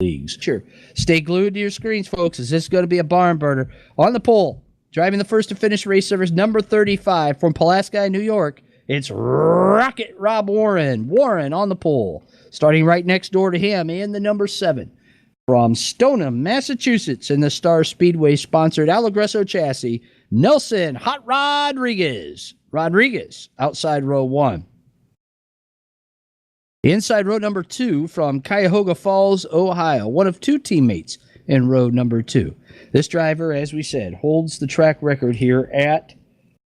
leagues. Sure. Stay glued to your screens, folks, as this is going to be a barn burner. On the pole, driving the first to finish race service, number 35 from Pulaski, New York. It's Rocket Rob Warren. Warren on the pole. Starting right next door to him in the number 7. From Stoneham, Massachusetts, in the Star Speedway-sponsored Allegresso chassis, Nelson Hot Rodriguez. Rodriguez, outside row 1. Inside row number 2 from Cuyahoga Falls, Ohio. One of 2 teammates in row number 2. This driver, as we said, holds the track record here at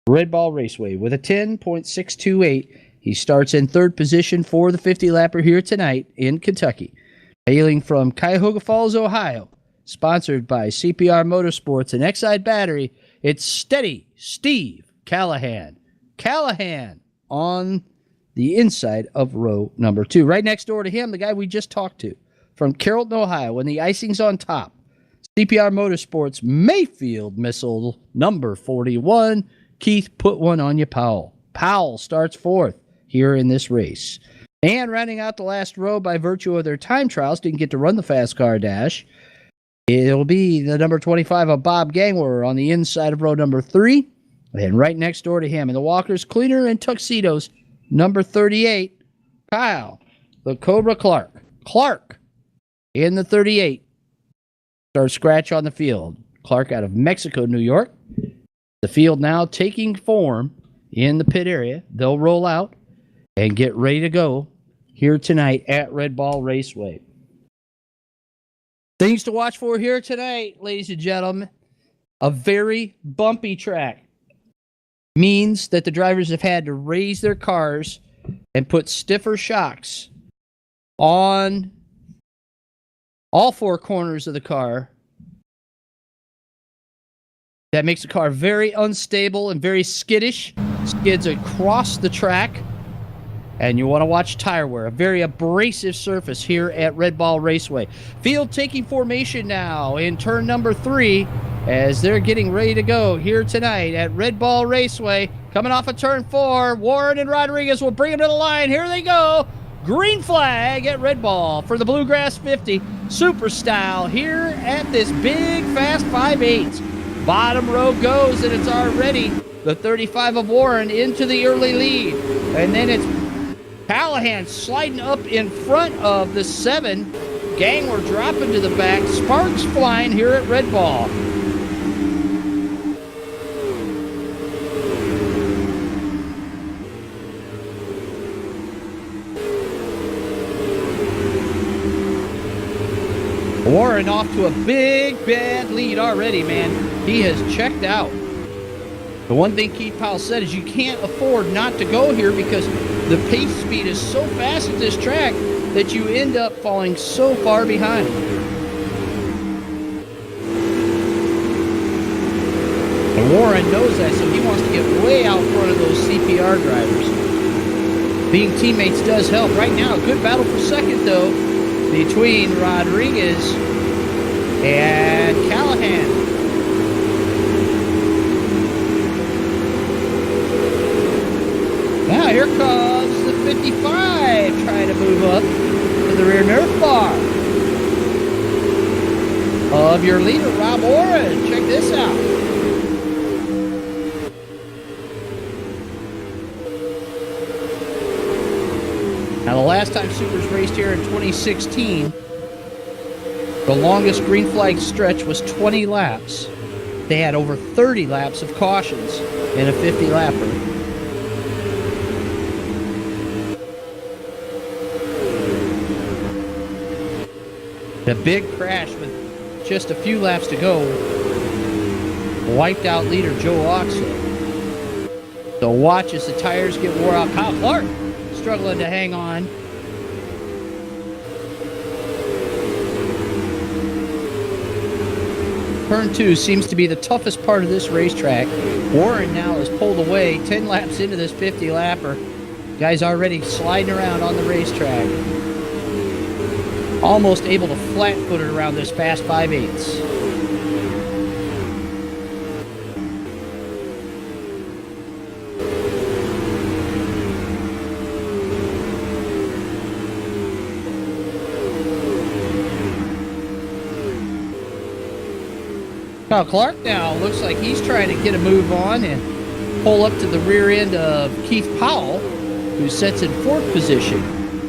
Redball Raceway with a 10.628. He starts in 3rd position for the 50-lapper here tonight in Kentucky. Hailing from Cuyahoga Falls, Ohio, sponsored by CPR Motorsports and Exide Battery, it's Steady Steve Callahan. Callahan on the inside of row number 2. Right next door to him, the guy we just talked to from Carrollton, Ohio, when the icing's on top. CPR Motorsports Mayfield Missile number 41. Keith, put one on you, Powell. Powell starts 4th here in this race. And rounding out the last row by virtue of their time trials, didn't get to run the fast car dash. It'll be the number 25 of Bob Gangler on the inside of row number 3. And right next door to him in the walkers, cleaner, and tuxedos, number 38, Kyle, the Cobra Clark. Clark in the 38. Starts scratch on the field. Clark out of Mexico, New York. The field now taking form in the pit area. They'll roll out and get ready to go here tonight at Redball Raceway. Things to watch for here tonight, ladies and gentlemen. A very bumpy track means that the drivers have had to raise their cars and put stiffer shocks on all 4 corners of the car. That makes the car very unstable and very skittish. Skids across the track. And you want to watch tire wear. A very abrasive surface here at Redball Raceway. Field taking formation now in turn number 3 as they're getting ready to go here tonight at Redball Raceway. Coming off of turn 4, Warren and Rodriguez will bring them to the line. Here they go. Green flag at Redball for the Bluegrass 50 Super Style here at this big fast 5/8. Bottom row goes, and it's already the 35 of Warren into the early lead. And then it's Callahan sliding up in front of the 7. Gangler dropping to the back. Sparks flying here at Redball. Warren off to a big, bad lead already, man. He has checked out. The one thing Keith Powell said is you can't afford not to go here because the pace speed is so fast at this track that you end up falling so far behind. And Warren knows that, so he wants to get way out front of those CPR drivers. Being teammates does help. Right now, a good battle for second, though, between Rodriguez and Callahan. Now here comes the 55 trying to move up to the rear nerf bar of your leader, Rob Warren. Check this out. Now, the last time Supers raced here in 2016, the longest green flag stretch was 20 laps. They had over 30 laps of cautions in a 50-lapper. The big crash with just a few laps to go wiped out leader Joe Oxley. So watch as the tires get wore out. Kyle Clark struggling to hang on. Turn 2 seems to be the toughest part of this racetrack. Warren now is pulled away 10 laps into this 50-lapper. Guy's already sliding around on the racetrack. Almost able to flat-foot it around this fast 5/8. Kyle Clark now looks like he's trying to get a move on and pull up to the rear end of Keith Powell, who sets in 4th position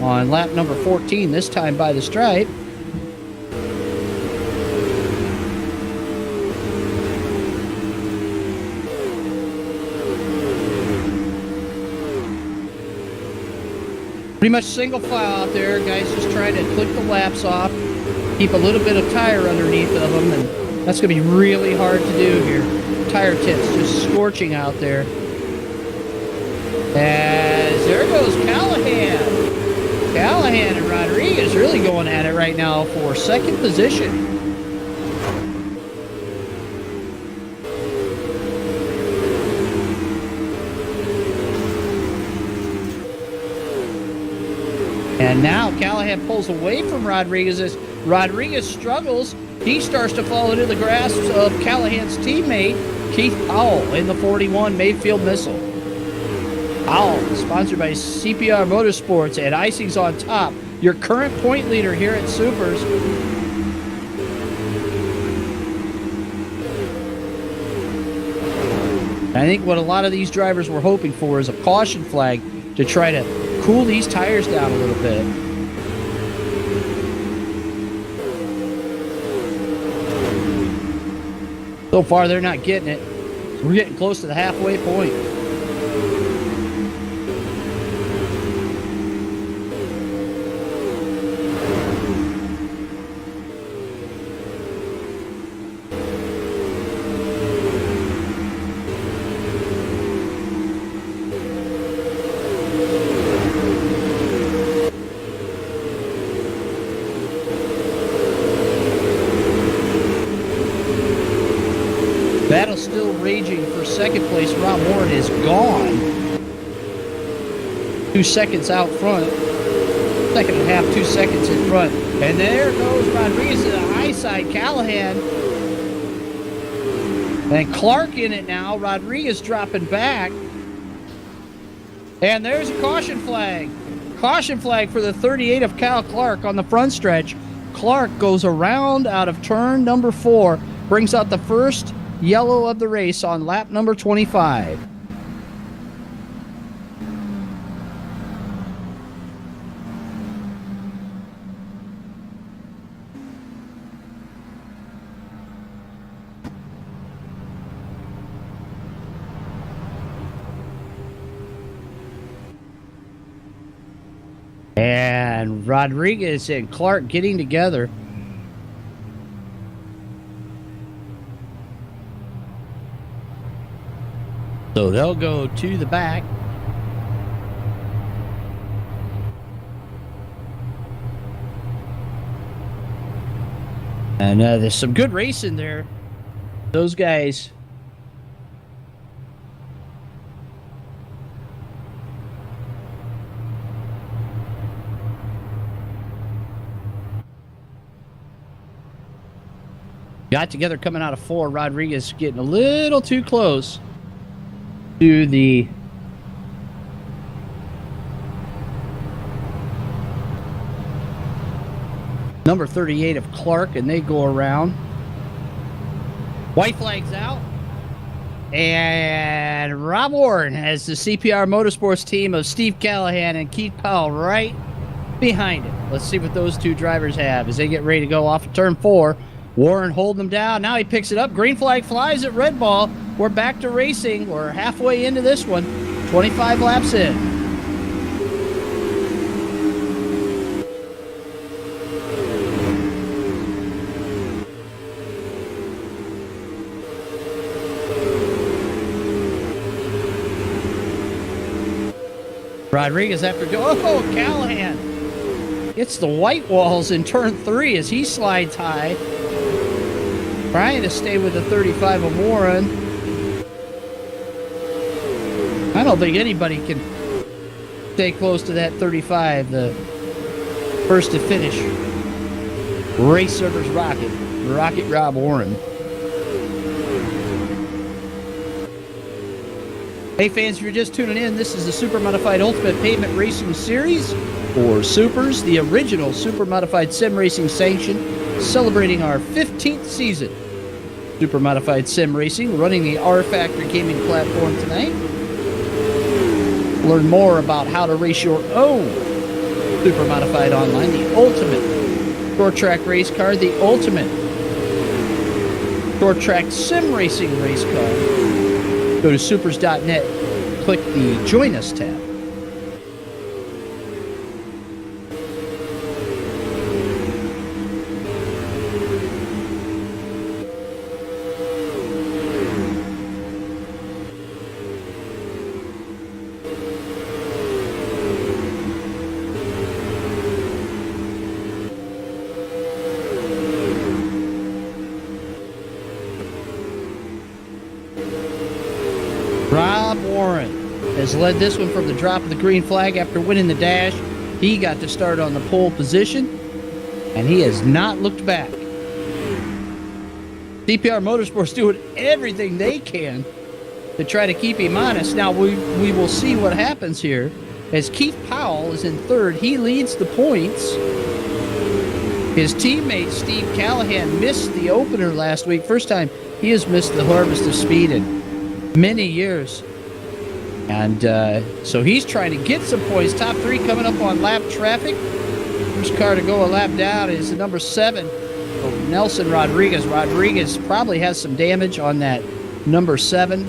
on lap number 14, this time by the stripe. Pretty much single file out there. Guys just trying to click the laps off, keep a little bit of tire underneath of them, and that's going to be really hard to do here. Tire tips just scorching out there. As there goes Callahan. Callahan and Rodriguez really going at it right now for 2nd position. And now Callahan pulls away from Rodriguez as Rodriguez struggles. He starts to fall into the grasp of Callahan's teammate, Keith Powell, in the 41 Mayfield Missile. Powell, sponsored by CPR Motorsports, and icing's on top. Your current point leader here at Supers. I think what a lot of these drivers were hoping for is a caution flag to try to cool these tires down a little bit. So far, they're not getting it. We're getting close to the halfway point. Battle still raging for 2nd place. Rob Warren is gone. 2 seconds out front. 2nd and a half, 2 seconds in front. And there goes Rodriguez to the high side. Callahan. And Clark in it now. Rodriguez dropping back. And there's a caution flag. Caution flag for the 38 of Kyle Clark on the front stretch. Clark goes around out of turn number 4. Brings out the first yellow of the race on lap number 25. And Rodriguez and Clark getting together. So they'll go to the back. And there's some good racing there. Those guys. Got together coming out of 4. Rodriguez getting a little too close to the number 38 of Clark, and they go around. White flag's out. And Rob Warren has the CPR Motorsports team of Steve Callahan and Keith Powell right behind it. Let's see what those two drivers have as they get ready to go off of turn 4. Warren holding them down. Now he picks it up. Green flag flies at Redball. We're back to racing. We're halfway into this one. 25 laps in. Rodriguez after Callahan gets the white walls in turn 3 as he slides high. Trying to stay with the 35 of Warren. I don't think anybody can stay close to that 35, the first to finish. Race Servers Rocket Rob Warren. Hey fans, if you're just tuning in, this is the Supermodified Ultimate Pavement Racing Series, or Supers, the original Supermodified Sim Racing sanction, celebrating our 15th season. Supermodified Sim Racing, running the rFactor gaming platform tonight. Learn more about how to race your own Supermodified online, the ultimate short track race car, the ultimate short track sim racing race car. Go to SUPRS.net, click the Join Us tab. Rob Warren has led this one from the drop of the green flag after winning the dash. He got to start on the pole position, and he has not looked back. CPR Motorsports doing everything they can to try to keep him honest. Now, we will see what happens here. As Keith Powell is in third, he leads the points. His teammate, Steve Callahan, missed the opener last week. First time he has missed the Harvest of Speed in many years. And so he's trying to get some points. Top three coming up on lap traffic. First car to go a lap down is the number 7, Nelson Rodriguez. Rodriguez probably has some damage on that number 7.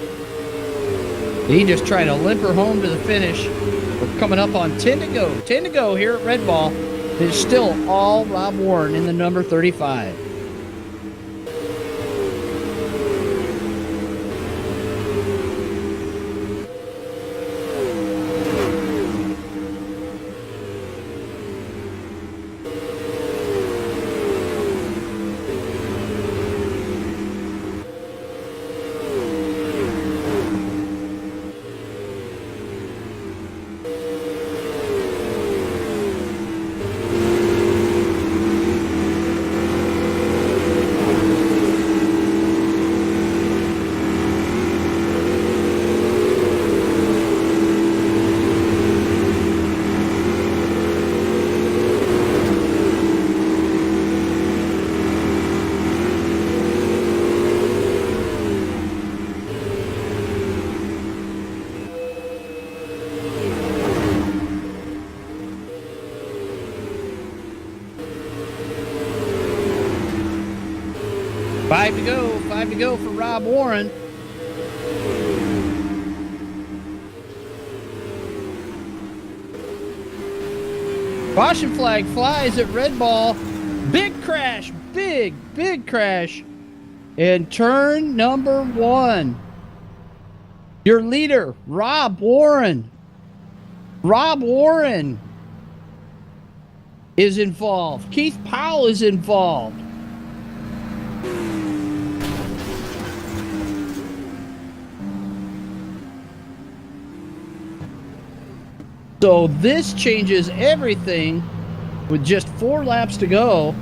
He just trying to limp her home to the finish. We're coming up on 10 to go. 10 to go here at Redball. It's still all Rob Warren in the number 35. Five to go for Rob Warren. Caution flag flies at Redball. Big crash, big crash in turn number 1. Your leader, Rob Warren. Rob Warren is involved. Keith Powell is involved. So this changes everything with just 4 laps to go.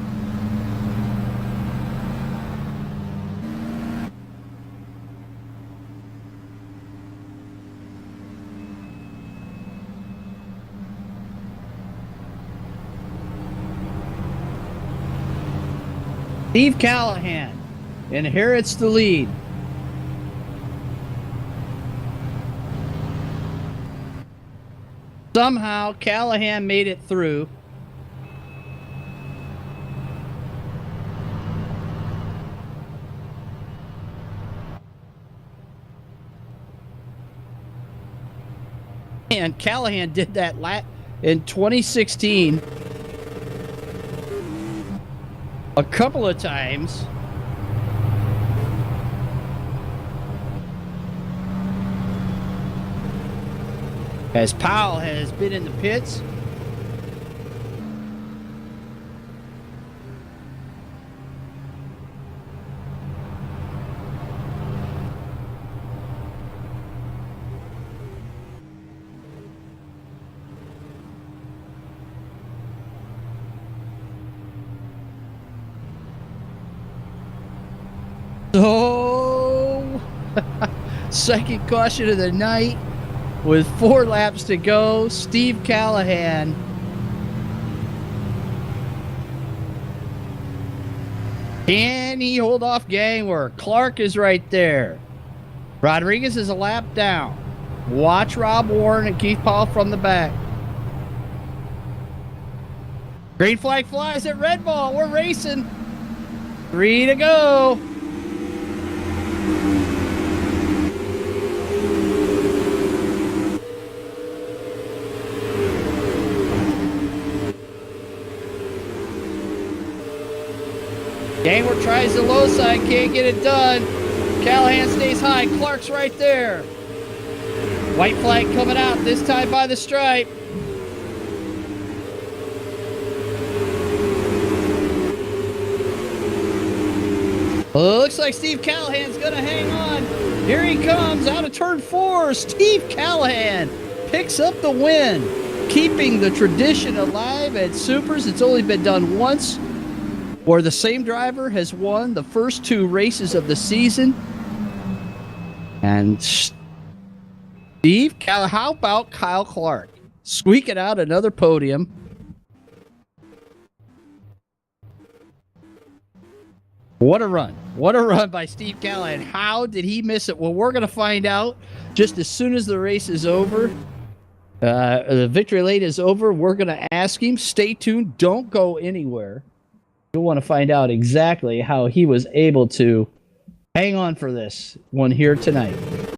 Steve Callahan inherits the lead. Somehow, Callahan made it through. And Callahan did that in 2016 a couple of times. As Powell has been in the pits. So, second caution of the night. With 4 laps to go, Steve Callahan Can he hold off Gangler? Clark is right there. Rodriguez is a lap down. Watch Rob Warren and Keith Paul from the back. Green flag flies at Redball. We're racing. 3 to go. Gangler tries the low side, can't get it done. Callahan stays high. Clark's right there. White flag coming out, this time by the stripe. Well, it looks like Steve Callahan's going to hang on. Here he comes out of turn 4. Steve Callahan picks up the win, keeping the tradition alive at SUPRS. It's only been done once, where the same driver has won the first 2 races of the season. And Steve, how about Kyle Clark? Squeaking out another podium. What a run. What a run by Steve Callahan. How did he miss it? Well, we're going to find out just as soon as the race is over. The victory lane is over. We're going to ask him. Stay tuned. Don't go anywhere. You'll want to find out exactly how he was able to hang on for this one here tonight.